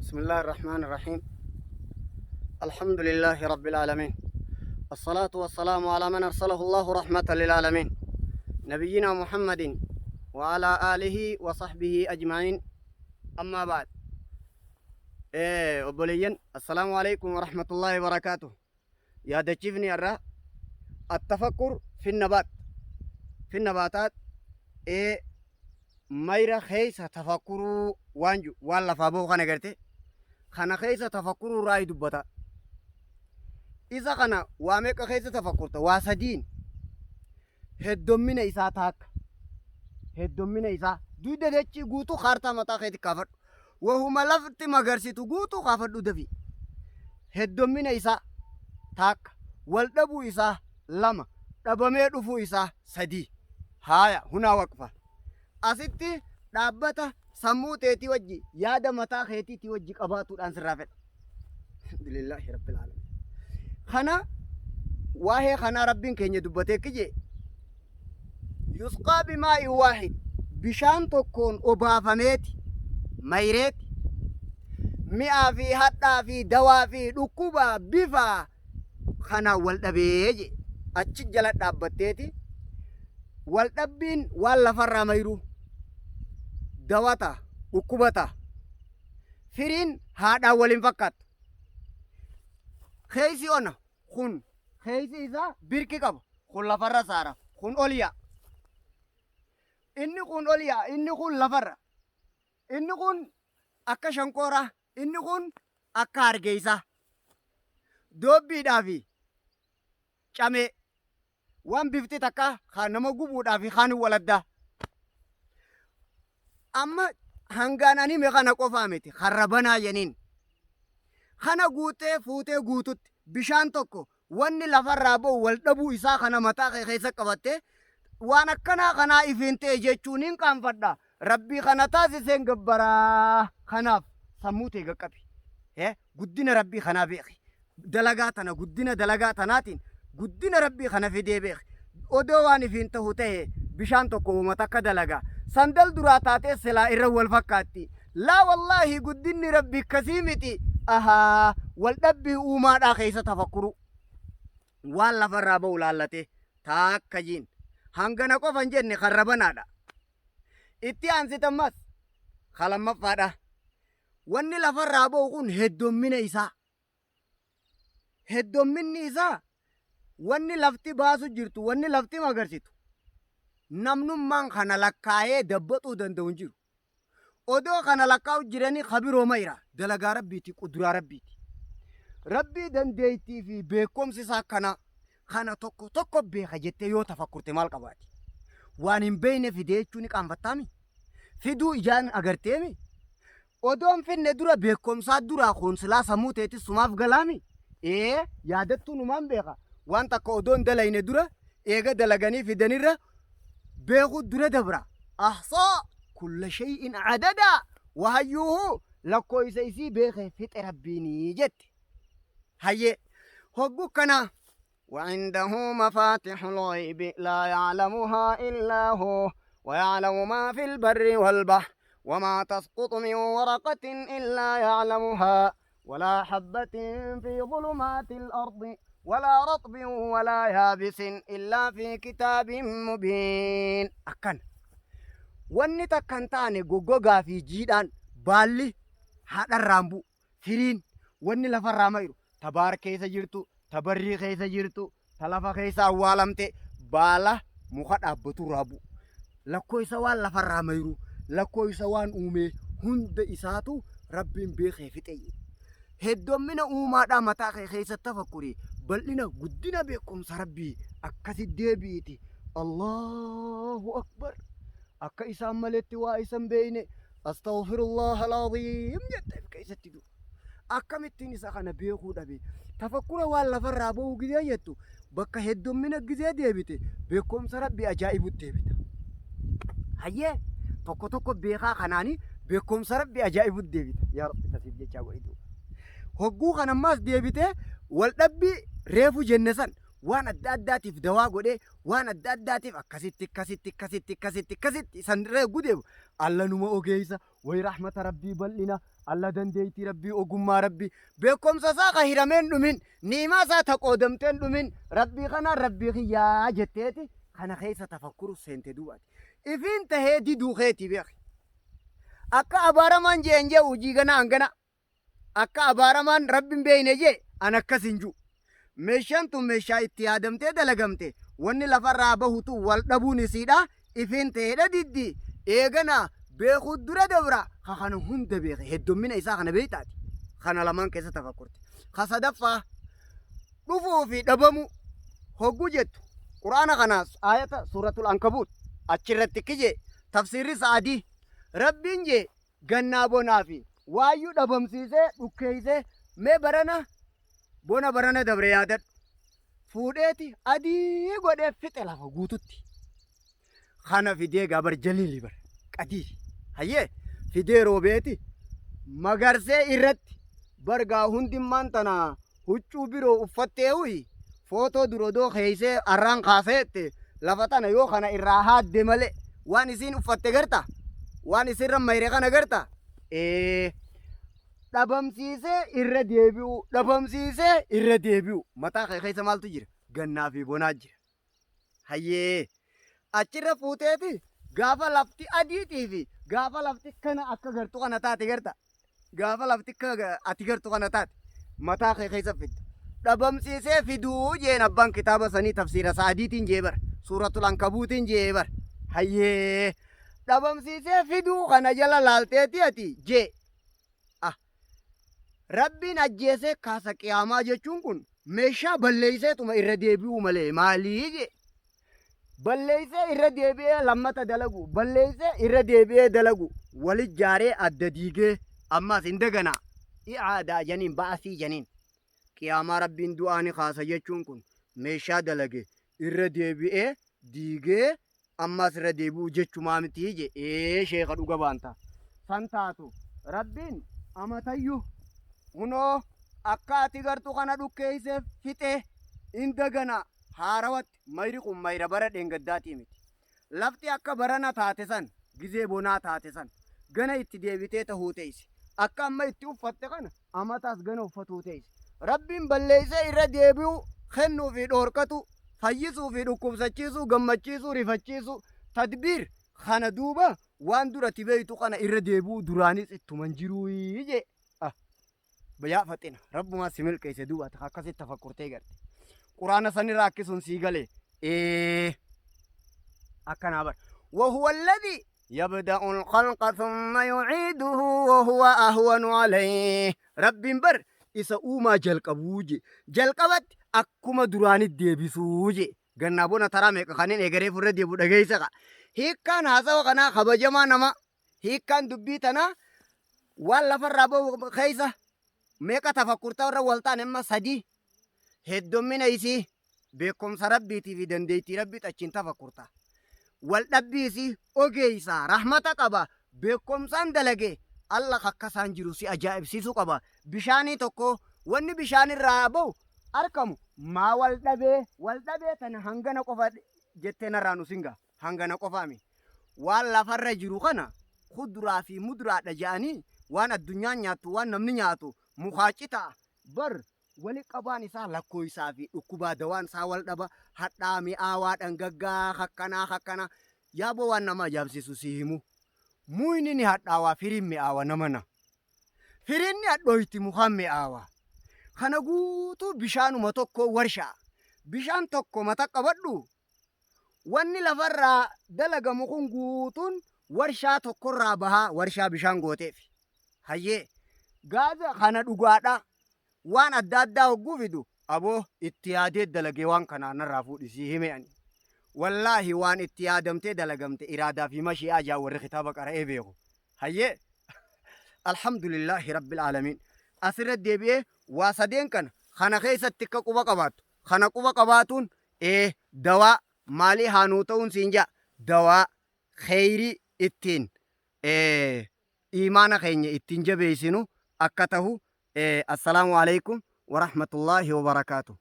بسم الله الرحمن الرحيم. الحمد لله رب العالمين، الصلاة والسلام على من أرسله الله رحمة للعالمين، نبينا محمد وعلى آله وصحبه أجمعين. أما بعد، أبوليين السلام عليكم ورحمة الله وبركاته. يا دجفني الرا التفكر في النباتات. مايرا خيسة تفكروا وانجو والله فابو خنا قرتي خنا خيسة تفكروا راي دبتا. إذا خنا وامك خيسة تفكرت واسدين هدومين إسا تاك هدومين إسا دود دچي غوتو خارتا متا خيت كافر وهما لفت مغرسيتو غوتو كافر دودفي هدومين إسا تاك والدبو إسا لما دبمي دفو إسا سدي. هايا هنا وقفة asitti dhaabbata sammuu teetii wajji yaada mataa keetiitii wajji qabaatuudhaan sirraa fedha. Alhamdulillahi rabbil alamin. Kana waa'ee kanaa rabbiin keenya dubbatee kije yusqaa bimaa'in waahid, bishaan tokkoon obaafameeti mayreeti mi'aa fi hadhaa fi dawaa fi dhukkuba bifa kana wal dhabee je achi jala dhaabbatteeti wal dhabbiin waan lafarraa mayruu dawata dhukkubata firiin haadhaan waliin fakkaatu. Keeysi ona kun keeysi isaa birki qaba, kun lafarra saara, kun oliya. Inni kun oliya, inni kun lafarra, inni kun akka shankoora, inni kun akka hargeysa. Doobbiidhaa fi camee waan bifti takka kan nama gubuudhaa fi kan waladdaa. Amma hangaananii mee kana qofaa miti karra banaa jeniin kana guutee fuutee guututti bishaan tokko wanni lafarraa ba'u wal dhabuu isaa kana mataa keessa qabattee waan akkanaa kanaa ifiin ta'e jechuun hin qaanfadha. Rabbii kana taasiseen gabbaraa kanaaf sammuu ta'e qaqqabi. Guddina rabbii kanaa beeki. Dalagaa tana guddina dalagaa tanaatiin guddina rabbii kana fidee beeki. Odoo waan ifiin ta'u ta'e bishaan tokko uummata akka dalagaa. Sandal duraa taatee silaa irra wal fakkaatti. Laa wallaahi guddinni rabbi akkasii miti. Ahaa wal dhabbii uumaadhaa keessa tafakkuru. Waan lafarraa ba'u laallatee taakka jiin. Hangana qofan jenne karra banaadha. Itti aansitammas kalammaffaadha. Wanni lafarraa ba'u kun heddommina isaa. Heddomminni isaa wanni lafti baasu jirtu, wanni lafti magarsitu. Namnummaan kana lakkaa'ee dabbaxuu danda'u hin jiru. Odoo kana lakkaa'u jiranii kabiroo mayra dalagaa rabbiiti, quduraa rabbiiti. Rabbii dandeettii fi beekumsi isaa kana tokko tokko beeka jettee yoo tafakkurte maal qabaati? Waan hin beekne fidee jechuun ni qaanfattaami? Fiduu ijaan agarteemi? Odoon finne dura beekumsaa duraa koonsilaa sammuu teetis sumaaf galaami? Yaadattuu numaan beeka. Waan takka odoon dalayne dura eega dalaganii fidanirra beekuu dura dabra. Ahsaa kulla shay'in adada wahayyuuhu lakkoo isa isii beekee fixe rabbiinii jette. Hayyee hoggu kana وعنده مفاتح الغيب لا يعلمها إلا هو ويعلم ما في البر والبحر وما تسقط من ورقة إلا يعلمها ولا حبة في ظلمات الأرض ولا رطب ولا يابس إلا في كتاب مبين. أكن wanni takkan taane goggogaa fi jiidhaan baalli haadha raambu firiin wanni lafarraa mayru tabaar keessa jirtu tabarrii keessa jirtu ta lafa keessa awwaalamte baala muka dhaabbatu raabu lakkoo isa waan lafarraa mayru lakkoo isa waan uumee hunda isaatu rabbiin beekee fixe. Heddommina uumaadhaa mataa keessatti tafakkuri bal'ina guddina beekumsa rabbii akkasi deebiiti. Allahu akbar. Akka isaan maletti waa isan beeyne astaghfirullah alazim jette keessatti du. Akkamittiin isa kana beekuu dhabe tafakkura waan lafarraa ba'uu gidee jettu bakka heddommina gidee deebite beekumsa rabbii ajaa'ibutti deebita. Hayyee tokko tokko beekaa kanaani beekumsa rabbii ajaa'ibutti deebita. Yaa rabbi tasiif jechaa godhitu. Hogguu kanammaas deebite wal dhabbii reefu jenne san waan adda addaatiif dawaa godhee waan adda addaatiif akkasitti sanirra gudeebu alla numa ogeeysa way rahmata rabbii bal'ina alla dandeeytii rabbii ogummaa rabbii beekumsa isaa ka hirameen dhumin niimaa isaa ta qoodamteen dhumin rabbii kanaan rabbii kiyyaa jetteeti kana keessa tafakkuru seente duwwaati ifiin tahee diduu keetii beeki akka abaaramaan jeen jee hojii gana hangana akka abaaramaan rabbiin beeyne jee an akkas hin jiru meeshaan tun meeshaa itti yaadamtee dalagamte wanni lafarraa bahutu wal dhabuun isiidha ifiin ta'eedha diddi eegana beekuu dura dabra kana hunda beeke heddummina isaa kana beeytaati kana lamaan keessa tafakkurte ka sadaffaa dhufuu fi dhabamu hogguu jettu quraana kanaas ayata suuratul ankabuut achirratti kije tafsiirri sa'adii rabbiin jee gannaa bonaa fi waayyuu dhabamsiisee dhukkeeysee mee bona barana dabre yaadadhu fuudheeti adii godhee fixe lafa guututti kana fidee gabar jaliili bar qadiiri hayyee fidee roobeeti magarsee irratti bargaa hundimmaan tana huccuu biroo uffattee huyi footoo durodoo keeysee arraan kaaseette lafa tana yoo kana irraa haadde malee waan isiin uffatte garta waan isirra mayre kana garta dhabamsiisee irra deebi'u mataa kee keessa maaltu jira gannaa fi bonaa jira hayyee achirra fuuteeti gaafa lafti adiitii fi gaafa lafti kana akka gartu kana taate garta gaafa lafti ati gartu kana taate mataa kee keessa fidda dhabamsiisee fiduu jeen abbaan kitaaba sanii tafsiira sa'adiitiin jee bara suuratul ankabuutiin jee bara hayyee dhabamsiisee fiduu kana jala laalteeti ati jee rabbiin ajjeesee kaasa qiyaamaa jechuun kun meeshaa balleeyseetuma irra deebi'u malee maalii je balleeysee irra deebi'ee lammata dalagu balleeysee irra deebi'ee dalagu walit jaaree adda diigee ammaas hin daganaa i'aadaa janiin ba'asii janiin qiyaamaa rabbiin du'aani kaasa jechuun kun meeshaa dalage irra deebi'ee diigee ammaas irra deebi'u jechumaa mitii je sheeka dhuga baanta san taatu rabbiin amatayyuu hunoo akka ati gartu kana dhukkeeyseef fixe hin dagana haarawatti mayri kun mayra bara dheengaddaatii miti lafti akka barana taate san gizee bonaa taate san gana itti deebitee tahuu teeysi akka amma itti uffatte kana amataas gana uffatuu teeysi rabbiin balleeysee irra deebi'u kennuu fi dhoorkatu fayyisuu fi dhukkubsachiisuu gammachiisuu rifachiisuu tadbiir kana duuba waan duratti beeytu kana irra deebi'u duraanis ittuman jiruu je بيا فتنا رب ما سمل كيس دوبا تخكسي تفكرتي قرت قرآن سني راكسون سيغلي أكنا بر وهو الذي يبدأ الخلق ثم يعيده وهو أهون عليه رب بر إسا أوما جلقبوجي جلقبت أكما دراني الديبسوجي غنابونا ترى ميكا خانين اگري فرد ديبو دغيسا هيك كان هذا وقنا خبجما نما هيك كان دبيتنا ولا فرابو خيسه meeqa tafakkurtaa warra waltaan amma sadii heddummina isii beekumsa rabbiitii fi dandeettii rabbii achiin tafakkurtaa wal dhabbii isii ogeeysaa rahmata qaba beekumsaan dalage alla akkasaan jiru si ajaa'ibsiisuu qaba bishaanii tokko wanni bishaanirraa bahu arkamu maa wal dhabee tana hangana qofa jettee narraa nu singa hangana qofaami waan lafarra jiru kana kuduraa fi muduraadha jedhanii waan addunyaan nyaattu waan namni nyaatu mukaachita bar wali qabaan isaa lakkoo isaa fi dhukkubaa dawaan isaa wal dhaba hadhaa mi'aawaa dhangaggaa hakkana yaaboo waan nama ajaa'ibsiisu si himu muyni ni hadhaawaa firiin mi'aawa namana firiin ni hadhooyti mukaan mi'aawa kana guutuu bishaanuma tokko warshaa bishaan tokko mata qabadhu wanni lafarraa dalagamu kun guutuun warshaa tokkorraa bahaa warshaa bishaan gooteef hayyee gaaza kana dhugaadha waan adda addaa hogguu fidu aboo itti yaadee dalagee waan kanaa narraa fuudhisii hime ani wallaahi waan itti yaadamtee dalagamte iraadaa fi mashi'aa jaa warri kitaaba qara'ee beeku hayyee alhamdulillahi rabbil aalamiin asirra deebi'ee waa sadeen kana keessatti akka quba qabaattu kana quba qabaatuun dawaa maalii haanuu ta'uun siin jaa dawaa kheyrii ittiin iimaana keenya ittiin jabeessinu akka tahu assalaamu alaikum wa rahmatullahi wa barakaatuh